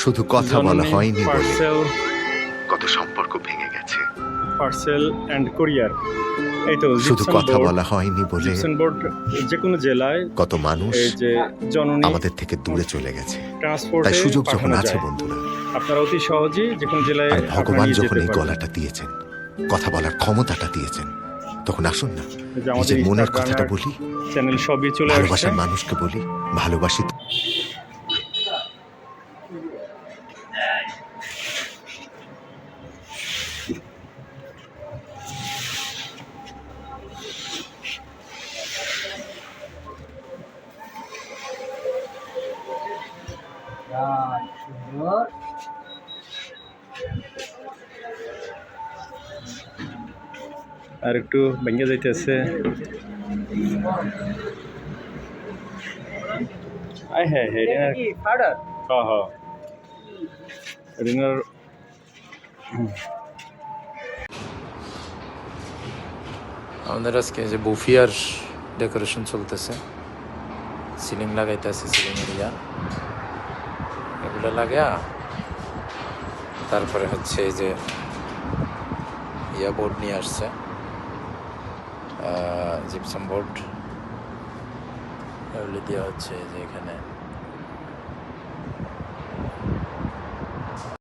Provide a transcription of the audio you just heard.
শুধু কথা বলা জননী হয়নি বলে পার্সেল কত সম্পর্ক ভেঙে গেছে। Parcel and courier. এই তো শুধু জিপসাম কথা বোর্ড। বলা হয়নি বলে জিপসাম বোর্ড যে কোনো জেলায় কত মানুষ এই যে জননী আমাদের থেকে দূরে চলে গেছে। তাই ট্রান্সপোর্টে সুযোগ যখন পাঠানো আছে যায়। বন্ধুরা, আপনারা অতি সহজেই যে কোনো জেলায় আর আপনারা ভগবান নিয়ে যখন যেতে এই পারবেন। গলাটা দিয়েছেন, কথা বলার ক্ষমতাটা দিয়েছেন, তখন আসুন না এই যে আমাদের নিজের মনের স্টার কথাটা বার্নার বলি, চ্যানেল সবই চলে আসছে। ভালোবাসার মানুষকে বলি ভালোবাসি। আর একটু ভেঙে যাইতেছে। আয় হ্যাঁ হ্যাঁ হ্যাঁ হ্যাঁ রিনার আমাদের আজকে যে বুফিয়ার ডেকোরেশন চলতেছে, সিলিং লাগাইতেছে, সিলিং এরিয়া এগুলো লাগা, তারপরে হচ্ছে এই যে বোর্ড নিয়ে আসছে, জিপসাম বোর্ড এগুলি দেওয়া হচ্ছে যে এখানে